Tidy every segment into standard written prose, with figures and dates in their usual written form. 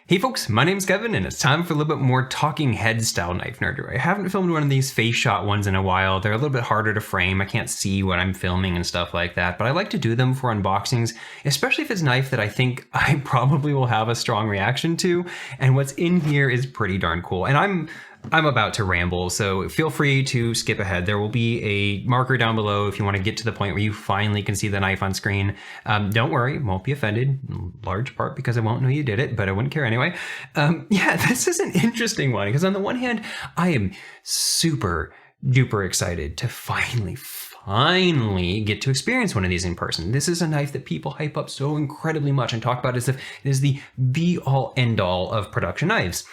Hey folks, my name's Kevin, and it's time for a little bit more talking head style knife nerdery. I haven't filmed one of these face shot ones in a while. They're a little bit harder to frame. I can't see what I'm filming and stuff like that, but I like to do them for unboxings, especially if it's a knife that I think I probably will have a strong reaction to, and what's in here is pretty darn cool. And I'm about to ramble, so feel free to skip ahead. There will be a marker down below if you want to get to the point where you finally can see the knife on screen. Don't worry, won't be offended, in large part because I won't know you did it, but I wouldn't care anyway. Yeah, this is an interesting one because on the one hand, I am super duper excited to finally get to experience one of these in person. This is a knife that people hype up so incredibly much and talk about as if it is the be-all end-all of production knives.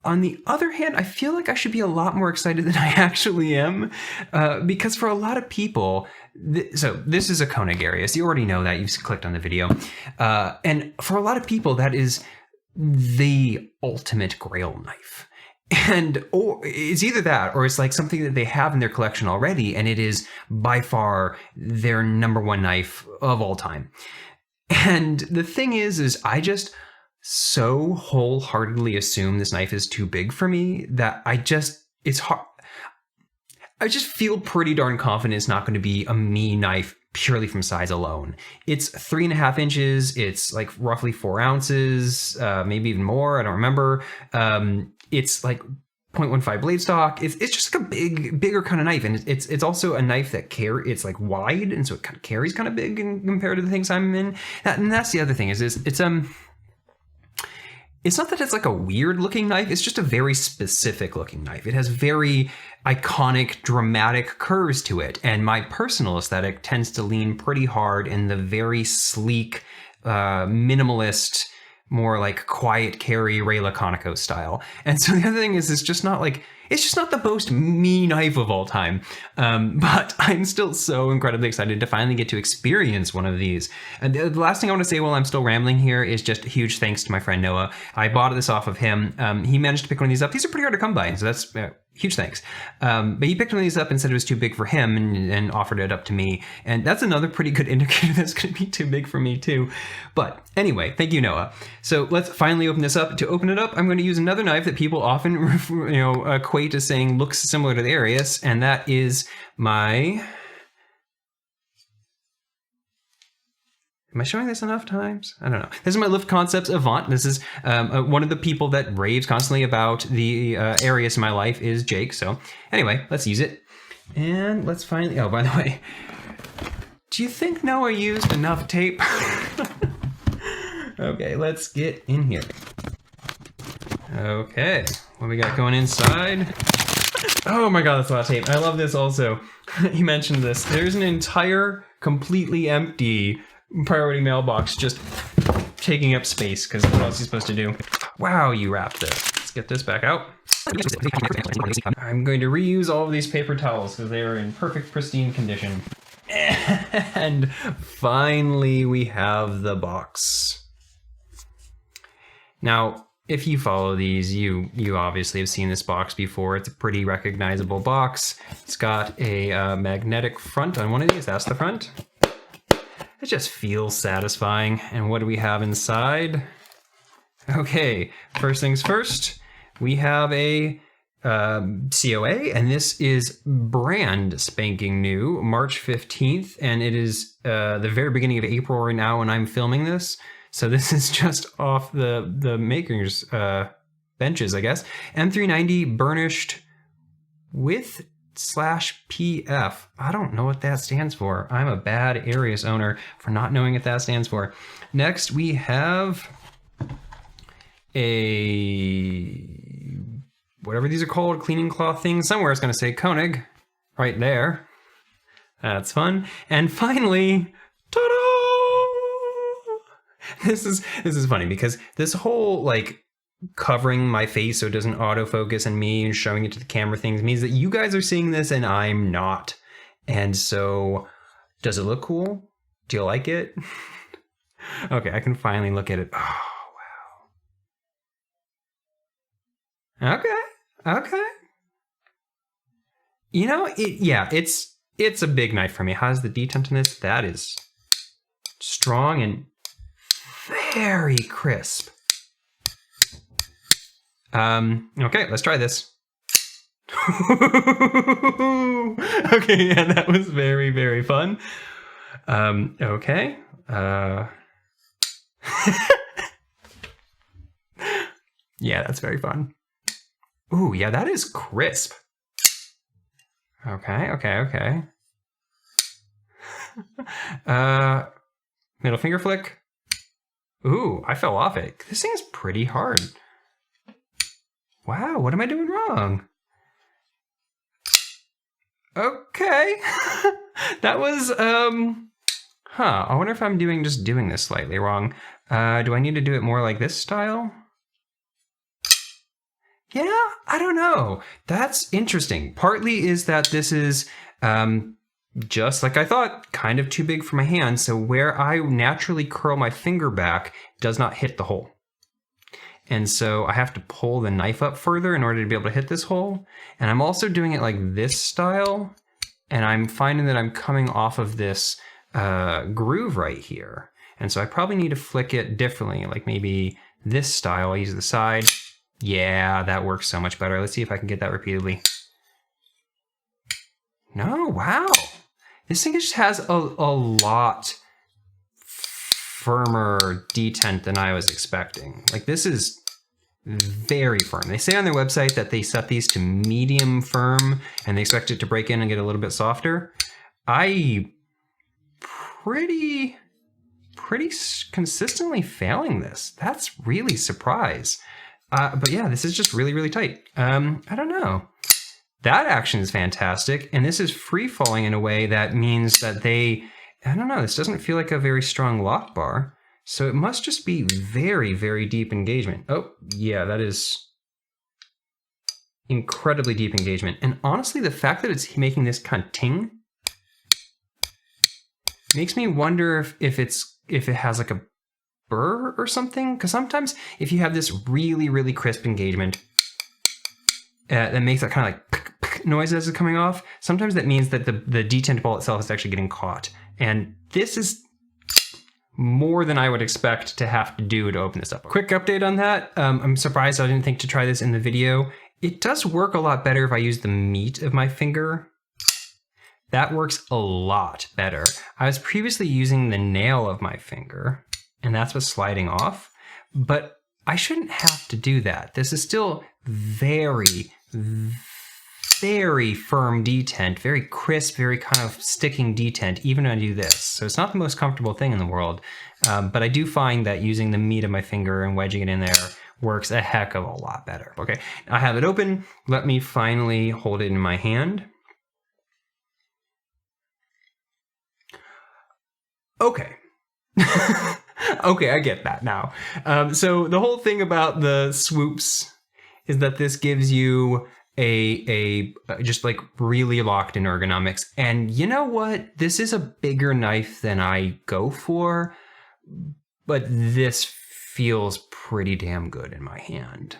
On the other hand, I feel like I should be a lot more excited than I actually am, because for a lot of people, so this is a Koenig Arius. You already know that. You've clicked on the video. And for a lot of people, that is the ultimate grail knife. And or it's either that or it's like something that they have in their collection already, and it is by far their number one knife of all time. And the thing is I just so wholeheartedly assume this knife is too big for me that it's hard. I just feel pretty darn confident it's not going to be a me knife purely from size alone. It's 3.5 inches. It's like roughly 4 ounces, maybe even more. I don't remember. It's like 0.15 blade stock. It's just like a bigger kind of knife, and it's also a knife that it's like wide, and so it kind of carries kind of big compared to the things I'm in. And that's the other thing is it's not that it's like a weird looking knife, it's just a very specific looking knife. It has very iconic, dramatic curves to it. And my personal aesthetic tends to lean pretty hard in the very sleek, minimalist, more like quiet carry Ray Laconico style. And so the other thing is it's just not the most me knife of all time. But I'm still so incredibly excited to finally get to experience one of these. And the last thing I want to say while I'm still rambling here is just a huge thanks to my friend Noah. I bought this off of him. He managed to pick one of these up. These are pretty hard to come by, so that's huge thanks. But he picked one of these up and said it was too big for him and offered it up to me. And that's another pretty good indicator that's going to be too big for me too. But anyway, thank you, Noah. So let's finally open this up. To open it up, I'm going to use another knife that people often equate to saying looks similar to the Arius, and that is my... Am I showing this enough times? I don't know. This is my Lift Concepts Avant. This is one of the people that raves constantly about the Arius in my life is Jake. So anyway, let's use it. And let's finally... Oh, by the way, do you think Noah used enough tape? Okay, let's get in here. Okay, what we got going inside? Oh my god, that's a lot of tape. I love this also. He mentioned this. There's an entire, completely empty priority mailbox just taking up space, because what else are you supposed to do? Wow, you wrapped this. Let's get this back out. I'm going to reuse all of these paper towels because they are in perfect, pristine condition. And finally, we have the box. Now, if you follow these, you obviously have seen this box before. It's a pretty recognizable box. It's got a magnetic front on one of these. That's the front. It just feels satisfying. And what do we have inside? Okay, first things first, we have a COA, and this is brand spanking new, March 15th, and it is the very beginning of April right now when I'm filming this. So this is just off the maker's benches, I guess. M390 burnished with /PF. I don't know what that stands for. I'm a bad Arius owner for not knowing what that stands for. Next, we have a... whatever these are called, cleaning cloth thing. Somewhere it's going to say Koenig right there. That's fun. And finally, ta-da! This is funny because this whole like covering my face so it doesn't autofocus on me and showing it to the camera things means that you guys are seeing this and I'm not. And so, does it look cool? Do you like it? Okay, I can finally look at it. Oh, wow. Okay. You know, it's a big knife for me. How's the detent in this? That is strong and very crisp. Okay, let's try this. Okay, yeah, that was very, very fun. Okay. Yeah, that's very fun. Ooh, yeah, that is crisp. Okay, okay, okay. Middle finger flick. Ooh, I fell off it. This thing is pretty hard. Wow, what am I doing wrong? Okay. That was, I wonder if I'm doing this slightly wrong. Do I need to do it more like this style? Yeah, I don't know. That's interesting. Partly is that this is, just like I thought, kind of too big for my hand. So where I naturally curl my finger back does not hit the hole. And so I have to pull the knife up further in order to be able to hit this hole. And I'm also doing it like this style. And I'm finding that I'm coming off of this groove right here. And so I probably need to flick it differently, like maybe this style. I use the side. Yeah, that works so much better. Let's see if I can get that repeatedly. No, wow. This thing just has a lot firmer detent than I was expecting. Like, this is very firm. They say on their website that they set these to medium firm and they expect it to break in and get a little bit softer. I pretty consistently failing this. That's really surprise. But yeah, this is just really, really tight. I don't know. That action is fantastic. And this is free falling in a way that means that I don't know, this doesn't feel like a very strong lock bar. So it must just be very, very deep engagement. Oh, yeah, that is incredibly deep engagement. And honestly, the fact that it's making this kind of ting makes me wonder if it has like a burr or something. Because sometimes if you have this really, really crisp engagement that makes that kind of like noise as it's coming off, sometimes that means that the detent ball itself is actually getting caught. And this is more than I would expect to have to do to open this up. Quick update on that. I'm surprised I didn't think to try this in the video. It does work a lot better if I use the meat of my finger. That works a lot better. I was previously using the nail of my finger, and that's what's sliding off. But I shouldn't have to do that. This is still very, very firm detent, very crisp, very kind of sticking detent, even when I do this. So it's not the most comfortable thing in the world, but I do find that using the meat of my finger and wedging it in there works a heck of a lot better. Okay, I have it open. Let me finally hold it in my hand. Okay. Okay, I get that now. So the whole thing about the swoops is that this gives you a just like really locked in ergonomics. And you know what? This is a bigger knife than I go for, but this feels pretty damn good in my hand.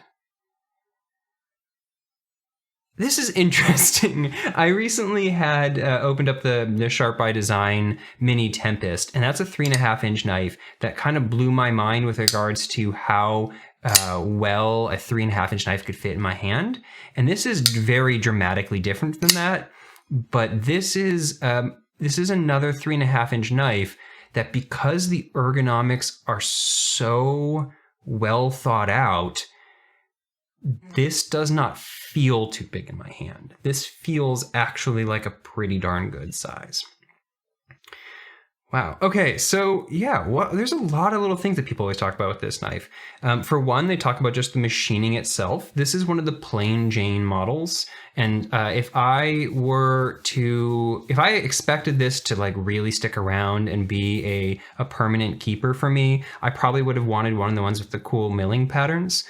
This is interesting. I recently had opened up the Sharp by Design Mini Tempest, and that's a 3.5-inch knife that kind of blew my mind with regards to how well a 3.5-inch knife could fit in my hand. And this is very dramatically different than that. But this is another 3.5-inch knife that, because the ergonomics are so well thought out, this does not feel too big in my hand. This feels actually like a pretty darn good size. Wow. Okay, so yeah, there's a lot of little things that people always talk about with this knife. For one, they talk about just the machining itself. This is one of the plain Jane models. And if I expected this to like really stick around and be a permanent keeper for me, I probably would have wanted one of the ones with the cool milling patterns.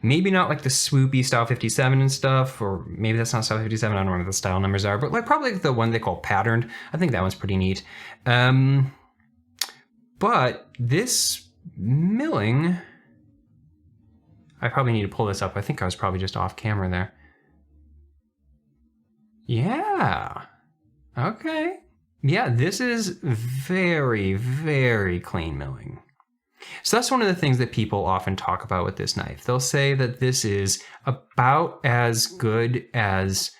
Maybe not like the swoopy style 57 and stuff, or maybe that's not style 57. I don't know what the style numbers are, but like probably the one they call patterned. I think that one's pretty neat. But this milling, I probably need to pull this up. I think I was probably just off camera there. Yeah. Okay. Yeah, this is very, very clean milling. So that's one of the things that people often talk about with this knife. They'll say that this is about as good as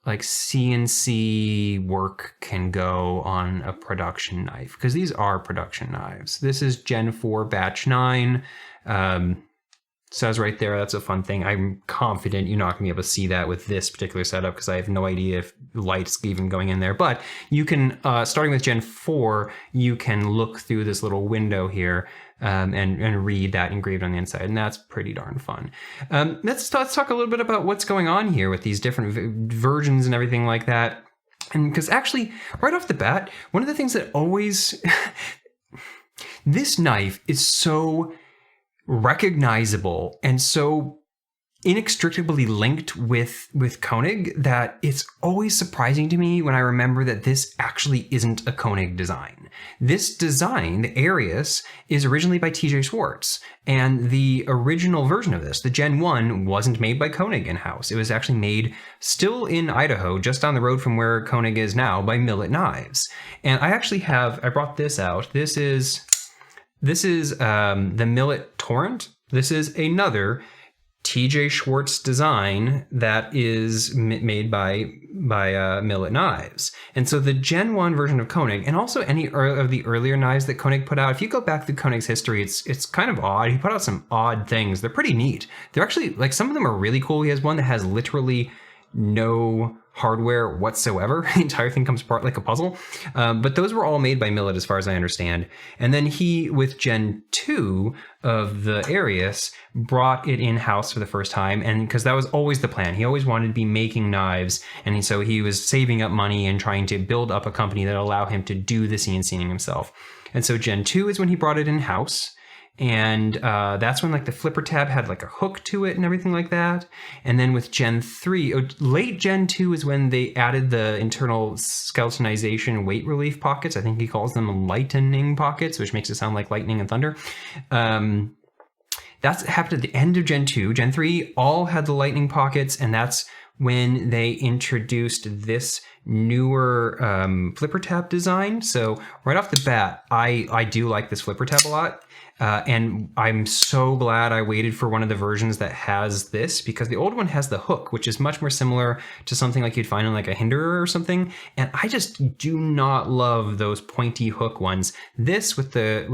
like CNC work can go on a production knife, because these are production knives. This is Gen 4 Batch 9. Says right there, that's a fun thing. I'm confident you're not going to be able to see that with this particular setup because I have no idea if light's even going in there. But you can, starting with Gen 4, you can look through this little window here and read that engraved on the inside, and that's pretty darn fun. Let's talk a little bit about what's going on here with these different versions and everything like that. And because actually, right off the bat, one of the things that always... this knife is so recognizable and so inextricably linked with Koenig that it's always surprising to me when I remember that this actually isn't a Koenig design. This design, the Arius, is originally by TJ Schwartz, and the original version of this, the Gen 1, wasn't made by Koenig in-house. It was actually made still in Idaho, just down the road from where Koenig is now, by Millet Knives. And I brought this out. This is the Millet Torrent. This is another TJ Schwartz design that is made by Millet Knives. And so the Gen 1 version of Koenig, and also any of the earlier knives that Koenig put out, if you go back through Koenig's history, it's kind of odd. He put out some odd things. They're pretty neat. They're actually, like, some of them are really cool. He has one that has literally no hardware whatsoever. The entire thing comes apart like a puzzle. But those were all made by Millet as far as I understand. And then he, with Gen 2 of the Arius, brought it in-house for the first time. And because that was always the plan. He always wanted to be making knives. And so he was saving up money and trying to build up a company that would allow him to do the CNCing himself. And so Gen 2 is when he brought it in-house. And that's when like the flipper tab had like a hook to it and everything like that. And then with Gen 3, late Gen 2 is when they added the internal skeletonization weight relief pockets. I think he calls them lightning pockets, which makes it sound like lightning and thunder. That's happened at the end of Gen 2. Gen 3 all had the lightning pockets, and that's when they introduced this newer flipper tab design. So right off the bat, I do like this flipper tab a lot. And I'm so glad I waited for one of the versions that has this, because the old one has the hook, which is much more similar to something like you'd find in like a Hinderer or something. And I just do not love those pointy hook ones. This with the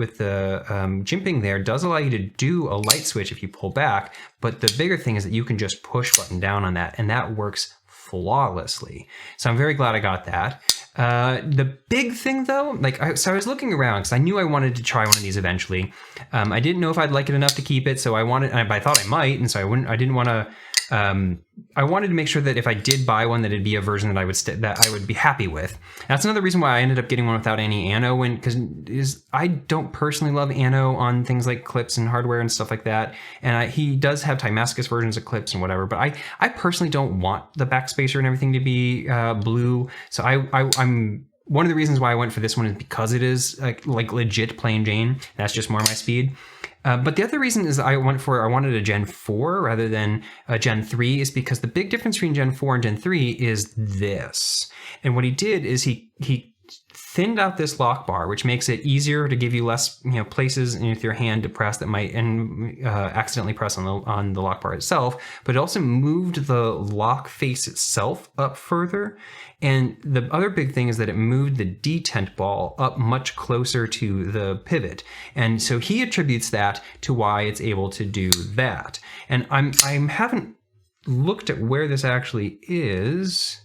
jimping there does allow you to do a light switch if you pull back. But the bigger thing is that you can just push button down on that, and that works flawlessly. So I'm very glad I got that. The big thing though, so I was looking around because I knew I wanted to try one of these eventually. I didn't know if I'd like it enough to keep it, so I thought I might, and so I didn't want to. I wanted to make sure that if I did buy one, that it'd be a version that I would be happy with. That's another reason why I ended up getting one without any anno, because I don't personally love anno on things like clips and hardware and stuff like that. And he does have Timascus versions of clips and whatever, but I personally don't want the backspacer and everything to be blue. So I'm one of the reasons why I went for this one is because it is like legit plain Jane. That's just more my speed. But the other reason is I wanted a Gen 4 rather than a Gen 3 is because the big difference between Gen 4 and Gen 3 is this. And what he did is he thinned out this lock bar, which makes it easier to give you less places with your hand to press that might accidentally press on the lock bar itself. But it also moved the lock face itself up further. And the other big thing is that it moved the detent ball up much closer to the pivot. And so he attributes that to why it's able to do that. And I haven't looked at where this actually is.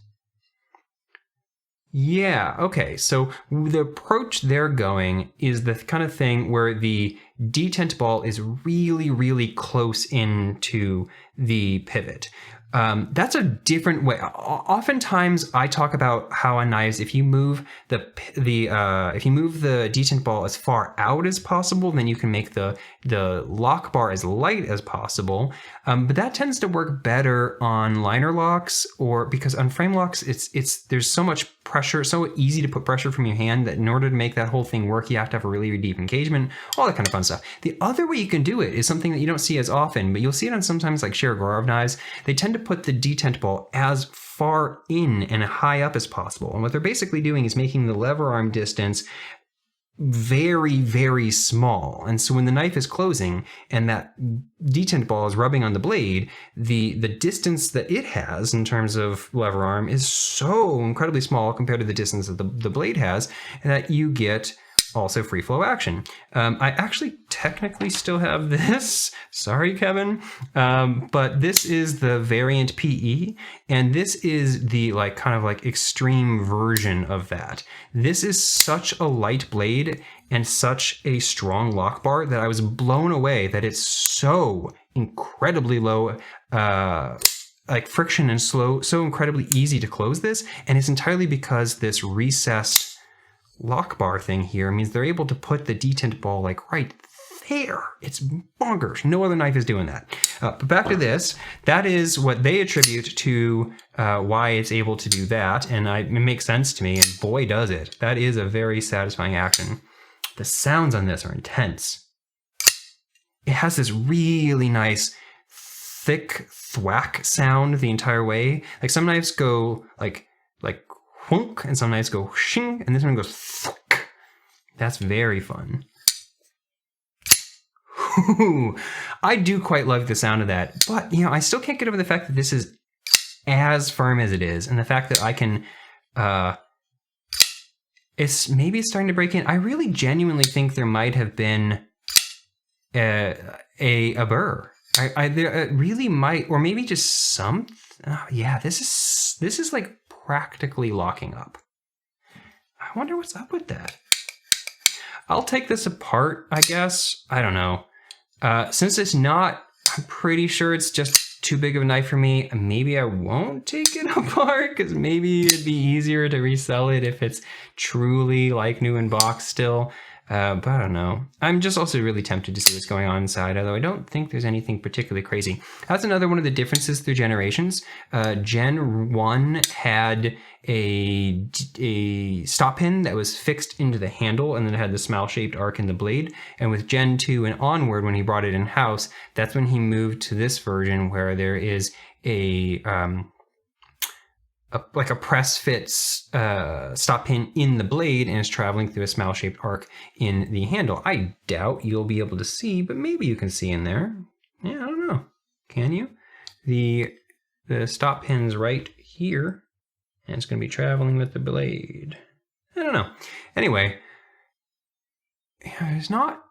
Yeah, okay, so the approach they're going is the kind of thing where the detent ball is really, really close into the pivot. That's a different way. Oftentimes, I talk about how on knives, if you move the detent ball as far out as possible, then you can make the lock bar as light as possible. But that tends to work better on liner locks, or because on frame locks, there's so much pressure, so easy to put pressure from your hand that in order to make that whole thing work, you have to have a really deep engagement, all that kind of fun stuff. The other way you can do it is something that you don't see as often, but you'll see it on sometimes like Shirogorov knives. They tend to put the detent ball as far in and high up as possible. And what they're basically doing is making the lever arm distance very, very small. And so when the knife is closing and that detent ball is rubbing on the blade, the distance that it has in terms of lever arm is so incredibly small compared to the distance that the blade has, that you get also free flow action. I actually technically still have this. Sorry, Kevin. But this is the variant PE, and this is the kind of extreme version of that. This is such a light blade and such a strong lock bar that I was blown away that it's so incredibly low friction and slow, so incredibly easy to close this. And it's entirely because this recessed lock bar thing here means they're able to put the detent ball right there. It's bonkers. No other knife is doing that. But back to this. That is what they attribute to why it's able to do that. And it makes sense to me. And boy, does it. That is a very satisfying action. The sounds on this are intense. It has this really nice, thick thwack sound the entire way. Some knives go like whunk, and some knives go shing, and this one goes thunk. That's very fun. I do quite love the sound of that, but I still can't get over the fact that this is as firm as it is, and the fact that I can maybe it's starting to break in. I really genuinely think there might have been a burr. There really might, or maybe just some. Yeah, this is practically locking up. I wonder what's up with that. I'll take this apart, I guess. I don't know. Since it's not, I'm pretty sure it's just too big of a knife for me. Maybe I won't take it apart, because maybe it'd be easier to resell it if it's truly new in box still. But I don't know. I'm just also really tempted to see what's going on inside, although I don't think there's anything particularly crazy. That's another one of the differences through generations. Gen 1 had a stop pin that was fixed into the handle, and then it had the smile-shaped arc in the blade. And with Gen 2 and onward, when he brought it in-house, that's when he moved to this version where there is a press fits stop pin in the blade, and is traveling through a smile-shaped arc in the handle. I doubt you'll be able to see, but maybe you can see in there. Yeah, I don't know. Can you? The stop pin's right here, and it's going to be traveling with the blade. I don't know. Anyway, there's not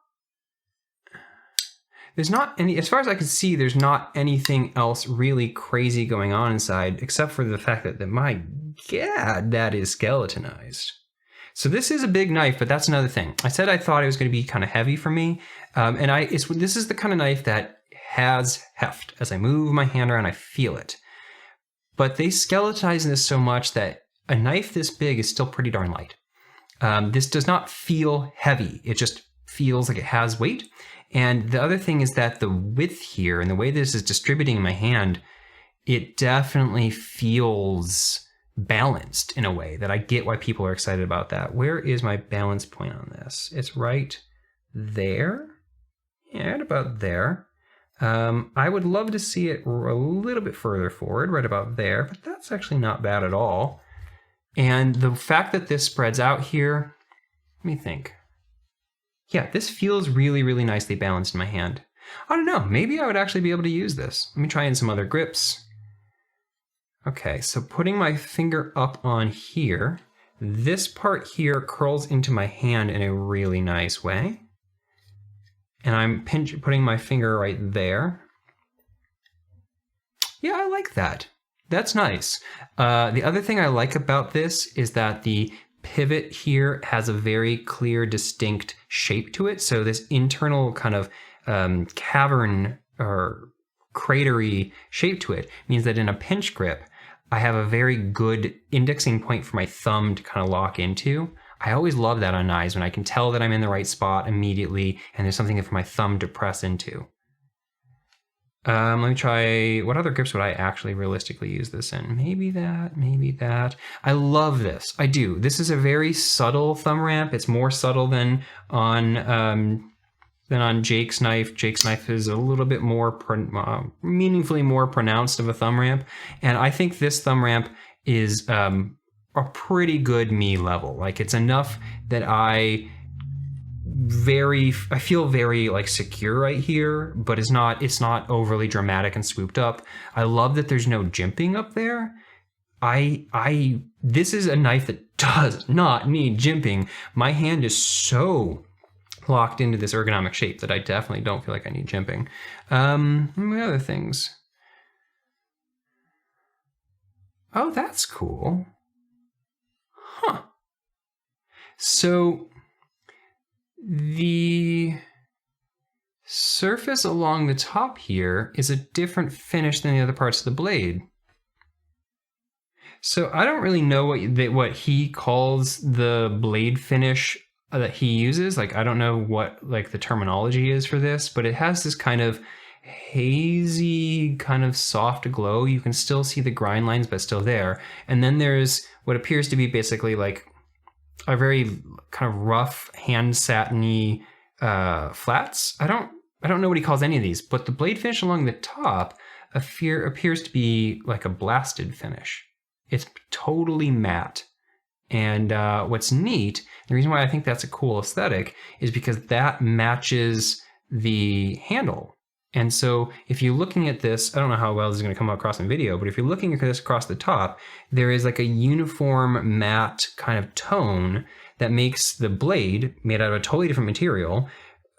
any, as far as I can see, there's not anything else really crazy going on inside, except for the fact that my God, that is skeletonized. So this is a big knife, but that's another thing. I said I thought it was going to be kind of heavy for me, this is the kind of knife that has heft. As I move my hand around, I feel it. But they skeletize this so much that a knife this big is still pretty darn light. This does not feel heavy. It just feels like it has weight. And the other thing is that the width here and the way this is distributing in my hand, it definitely feels balanced in a way that I get why people are excited about that. Where is my balance point on this? It's right there. Yeah, right about there. I would love to see it a little bit further forward, right about there, but that's actually not bad at all. And the fact that this spreads out here, let me think. Yeah, this feels really, really nicely balanced in my hand. I don't know, maybe I would actually be able to use this. Let me try in some other grips. Okay, so putting my finger up on here, this part here curls into my hand in a really nice way. And I'm putting my finger right there. Yeah, I like that. That's nice. The other thing I like about this is that the pivot here has a very clear, distinct shape to it. So this internal kind of cavern or cratery shape to it means that in a pinch grip, I have a very good indexing point for my thumb to kind of lock into. I always love that on knives when I can tell that I'm in the right spot immediately and there's something for my thumb to press into. Let me try, what other grips would I actually realistically use this in? Maybe that, maybe that. I love this, I do. This is a very subtle thumb ramp. It's more subtle than on Jake's knife. Jake's knife is a little bit more, meaningfully more pronounced of a thumb ramp. And I think this thumb ramp is a pretty good me level. Like it's enough that I I feel very like secure right here, but it's not overly dramatic and swooped up. I love that there's no jimping up there. This is a knife that does not need jimping. My hand is so locked into this ergonomic shape that I definitely don't feel like I need jimping. What other things? Oh, that's cool. Huh. So the surface along the top here is a different finish than the other parts of the blade. So I don't really know what he calls the blade finish that he uses. Like, I don't know what like the terminology is for this, but it has this kind of hazy, kind of soft glow. You can still see the grind lines, but still there. And then there's what appears to be basically like a very kind of rough hand satiny flats. I don't know what he calls any of these, but the blade finish along the top appears to be like a blasted finish. It's totally matte. And what's neat, the reason why I think that's a cool aesthetic is because that matches the handle. And so if you're looking at this, I don't know how well this is going to come across in video, but if you're looking at this across the top, there is like a uniform matte kind of tone that makes the blade, made out of a totally different material,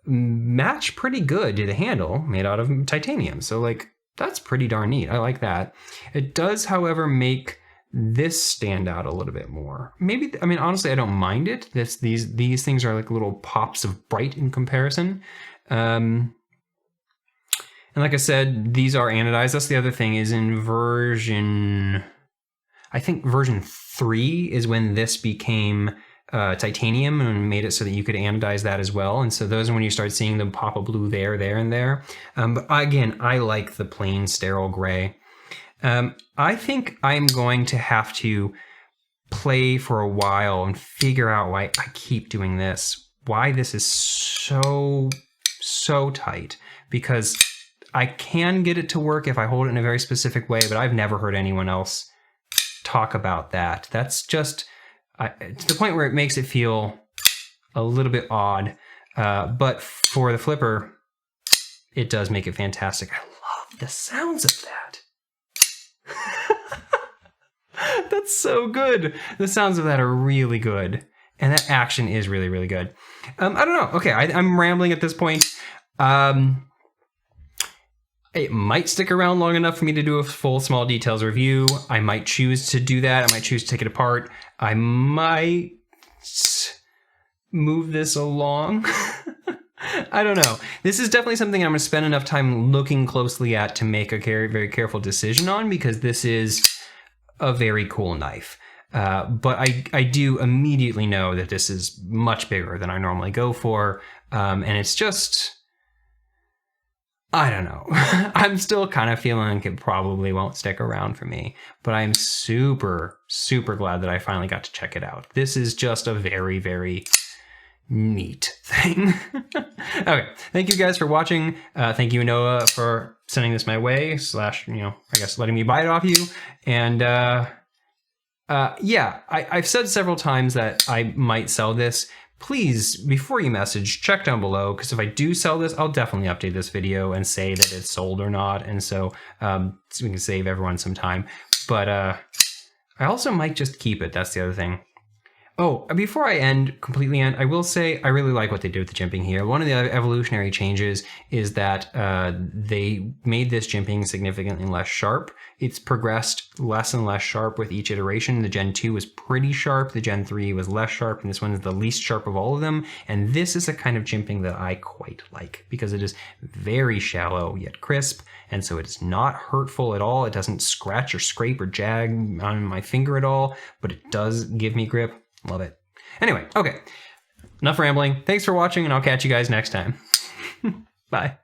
match pretty good to the handle made out of titanium. So like, that's pretty darn neat. I like that. It does, however, make this stand out a little bit more. Maybe, I mean, honestly, I don't mind it. These things are like little pops of bright in comparison. And like I said, these are anodized. That's the other thing is in version, I think version 3 is when this became titanium and made it so that you could anodize that as well. And so those are when you start seeing the pop of blue there, and there. But again, I like the plain sterile gray. I think I'm going to have to play for a while and figure out why I keep doing this, why this is so tight, because I can get it to work if I hold it in a very specific way, but I've never heard anyone else talk about that. That's just to the point where it makes it feel a little bit odd. But for the flipper, it does make it fantastic. I love the sounds of that. That's so good. The sounds of that are really good. And that action is really, really good. I don't know. Okay, I'm rambling at this point. It might stick around long enough for me to do a full small details review. I might choose to do that. I might choose to take it apart. I might move this along. I don't know. This is definitely something I'm going to spend enough time looking closely at to make a very careful decision on, because this is a very cool knife. But I do immediately know that this is much bigger than I normally go for. And it's just, I don't know. I'm still kind of feeling like it probably won't stick around for me, but I'm super glad that I finally got to check it out. This is just a very neat thing. Okay, thank you guys for watching. Thank you, Noah, for sending this my way, / I guess letting me buy it off you. And yeah, I've said several times that I might sell this. Please, before you message, check down below, because if I do sell this, I'll definitely update this video and say that it's sold or not. And so we can save everyone some time. But I also might just keep it. That's the other thing. Oh, before I completely end, I will say I really like what they did with the jimping here. One of the evolutionary changes is that they made this jimping significantly less sharp. It's progressed less and less sharp with each iteration. The Gen 2 was pretty sharp, the Gen 3 was less sharp, and this one is the least sharp of all of them. And this is a kind of jimping that I quite like, because it is very shallow yet crisp, and so it is not hurtful at all. It doesn't scratch or scrape or jag on my finger at all, but it does give me grip. Love it. Anyway, okay. Enough rambling. Thanks for watching, and I'll catch you guys next time. Bye.